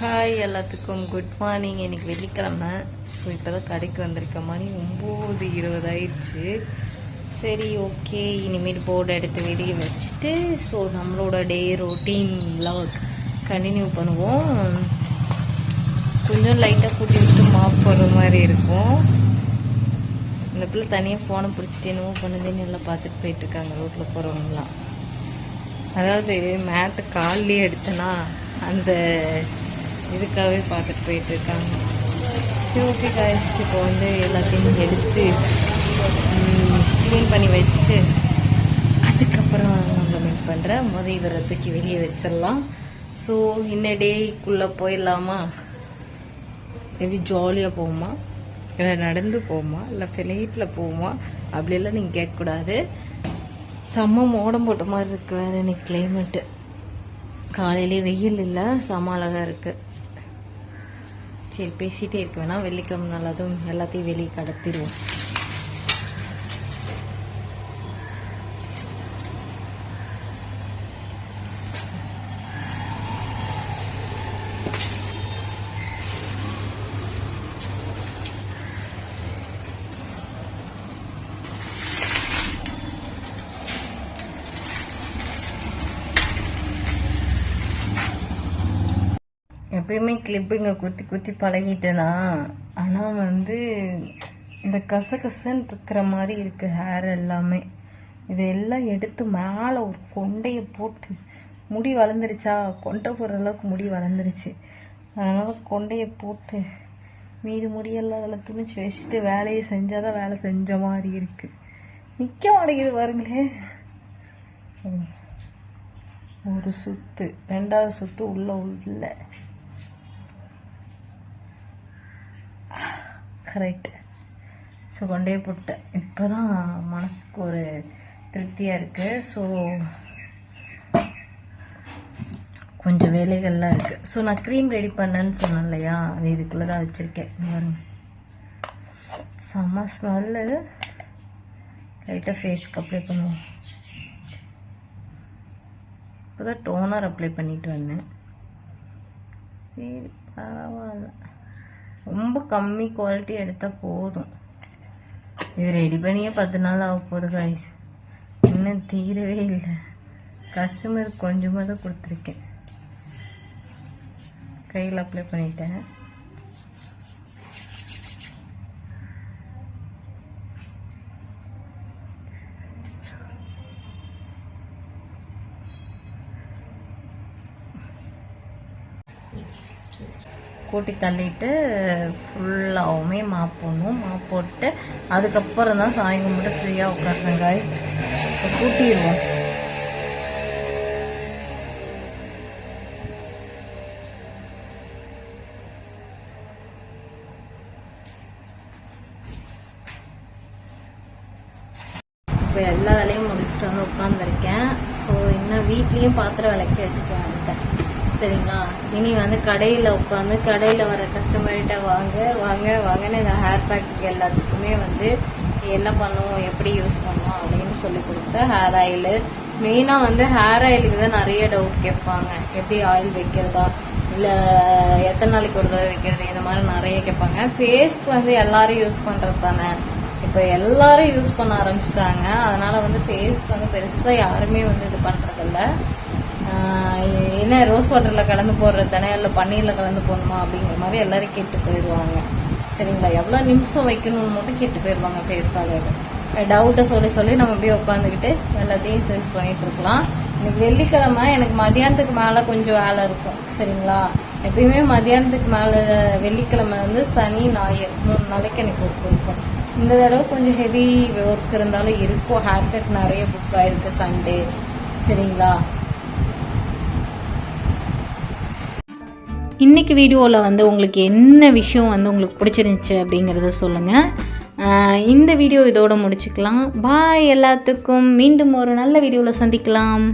Hi எல்லாத்துக்கும் good morning. இன்றைக்கி வெள்ளிக்கிழமை. ஸோ இப்போ தான் கடைக்கு வந்திருக்க மணி 9:20 ஆயிடுச்சு. சரி ஓகே, இனிமேல் போர்டு எடுத்து வெளியே வச்சுட்டு ஸோ நம்மளோட டே ரொட்டீன் விலாக் கண்டினியூ பண்ணுவோம். கொஞ்சம் லைட்டாக கூட்டி விட்டு மாப் போடுற மாதிரி இருக்கும். இந்த பிள்ளை தனியாக ஃபோனை பிடிச்சிட்டு என்னவோ பண்ணுதுன்னு எல்லாம் பார்த்துட்டு போயிட்டுருக்காங்க ரோட்டில் போகிறவங்களாம். அதாவது மேட்டு கால்லேயே எடுத்தேன்னா அந்த இதுக்காகவே பார்த்துட்டு போயிட்டுருக்காங்க. சரி ஓகே காய்ஸ், இப்போ வந்து எல்லாத்தையும் எடுத்து க்ளீன் பண்ணி வச்சுட்டு அதுக்கப்புறம் நம்ம மீட் பண்ணுறேன். இவரை தூக்கி வெளியே வச்சிடலாம். ஸோ இன்ன டேக்குள்ளே போயிடலாமா? எப்படி ஜாலியாக போகுமா, இல்லை நடந்து போகுமா, இல்லை ஃப்ளைட்டில் போகுமா அப்படியெல்லாம் நீங்கள் கேட்கக்கூடாது. செம்ம மோடம் போட்ட மாதிரி இருக்குது வேறு இன்னைக்கு கிளைமேட்டு. காலையிலே வெயில் இல்லை, செம்ம அழகாக இருக்குது. சரி பேசிகிட்டே இருக்க வேணாம், வெள்ளிக்கிழமை நல்லதும் எல்லாத்தையும் வெளியே கடத்திடுவோம். எப்பயுமே கிளிப்புங்க குத்தி குத்தி பழகிட்டேனா, ஆனால் வந்து இந்த கசகசன்னு இருக்கிற மாதிரி இருக்குது ஹேர் எல்லாமே. இதெல்லாம் எடுத்து மேலே ஒரு கொண்டையை போட்டு, முடி வளர்ந்துருச்சா, கொண்டை போடுற அளவுக்கு முடி வளர்ந்துருச்சு, அதனால் கொண்டையை போட்டு மீது முடியெல்லாம் அதில் துணிச்சு வச்சுட்டு வேலையை செஞ்சால் தான் வேலை செஞ்ச மாதிரி இருக்குது. நிற்க மாட்டேங்குது பாருங்களே. ஒரு சுத்து, ரெண்டாவது சுத்து உள்ள கரெக்ட். ஸோ கொண்டே போட்டேன். இப்போ தான் மனசுக்கு ஒரு திருப்தியாக இருக்குது. ஸோ கொஞ்சம் வேலைகள்லாம் இருக்குது. ஸோ நான் க்ரீம் ரெடி பண்ணேன்னு சொன்னேன் இல்லையா, அது இதுக்குள்ளே தான் வச்சுருக்கேன். செம்ம ஸ்மெல்லு. லைட்டாக ஃபேஸ்க்கு அப்ளை பண்ணுவோம். இப்போ தான் டோனர் அப்ளை பண்ணிட்டு வந்தேன். சரி பரவாயில்ல, ரொம்ப கம்மி குவாலிட்டி எடுத்தால் போதும். இது ரெடி பண்ணியே 10 நாள் ஆக போகுது காய்ஸ், இன்னும் தீரவே இல்லை. கஸ்டமர் கொஞ்சமாக தான் கொடுத்துருக்கேன். கையில் அப்ளை பண்ணிட்டேன். கூட்டி தள்ளிட்டு ஃபுல்லாகவுமே மாப் போடணும். மாப் போட்டு அதுக்கப்புறம் தான் சாமி கும்பிட்டு ஃப்ரீயாக உட்காருங்க காய்ஸ். இப்போ கூட்டிடுவோம். இப்போ எல்லா வேலையும் முடிச்சுட்டு வந்து உட்காந்துருக்கேன். ஸோ இன்னும் வீட்லேயும் பாத்திரம் விளக்கி வச்சுட்டு வந்துட்டேன். சரிங்களா, இனி வந்து கடையில் உட்காந்து கடையில் வர கஸ்டமர்கிட்ட வாங்க வாங்க வாங்கன்னு இந்த ஹேர் பேக்கு எல்லாத்துக்குமே வந்து என்ன பண்ணுவோம், எப்படி யூஸ் பண்ணுவோம் அப்படின்னு சொல்லி கொடுத்தேன். ஹேர் ஆயிலு மெயினாக வந்து ஹேர் ஆயிலுக்கு தான் நிறைய டவுட் கேட்பாங்க. எப்படி ஆயில் வைக்கிறதா, இல்லை எத்தனை நாளைக்கு ஒரு தடவை வைக்கிறது, இந்த மாதிரி நிறைய கேட்பாங்க. ஃபேஸ்க்கு வந்து எல்லாரும் யூஸ் பண்ணுறது தானே, இப்போ எல்லாரும் யூஸ் பண்ண ஆரம்பிச்சிட்டாங்க. அதனால வந்து ஃபேஸ்க்கு வந்து பெருசாக யாருமே வந்து இது பண்ணுறதில்ல. என்ன ரோஸ் வாட்டரில் கலந்து போடுறது தானே, இல்லை பன்னீரில் கலந்து போடணுமா அப்படிங்கிற மாதிரி எல்லோரும் கேட்டு போயிடுவாங்க. சரிங்களா, எவ்வளோ நிமிஷம் வைக்கணும்னு மட்டும் கேட்டு போயிடுவாங்க ஃபேஸ் பேக்கு. டவுட்டை சொல்லி நம்ம அப்படியே உட்காந்துக்கிட்டு எல்லாத்தையும் சேல்ஸ் பண்ணிகிட்டு இருக்கலாம். இன்னைக்கு வெள்ளிக்கிழமை, எனக்கு மதியானத்துக்கு மேலே கொஞ்சம் வேலை இருக்கும். சரிங்களா, எப்பயுமே மதியானத்துக்கு மேலே வெள்ளிக்கிழமை வந்து சனி ஞாயிறு 3 நாளைக்கு எனக்கு ஒர்க் இருக்கும். இந்த தடவை கொஞ்சம் ஹெவி ஒர்க் இருந்தாலும் இருக்கும். ஹேர் கட் நிறைய புக் ஆகிருக்கு சண்டே. சரிங்களா, இன்றைக்கி வீடியோவில் வந்து உங்களுக்கு என்ன விஷயம் வந்து உங்களுக்கு பிடிச்சிருந்துச்சு அப்படிங்கிறத சொல்லுங்கள். இந்த வீடியோ இதோடு முடிச்சுக்கலாம். பாய் எல்லாத்துக்கும். மீண்டும் ஒரு நல்ல வீடியோவில் சந்திக்கலாம்.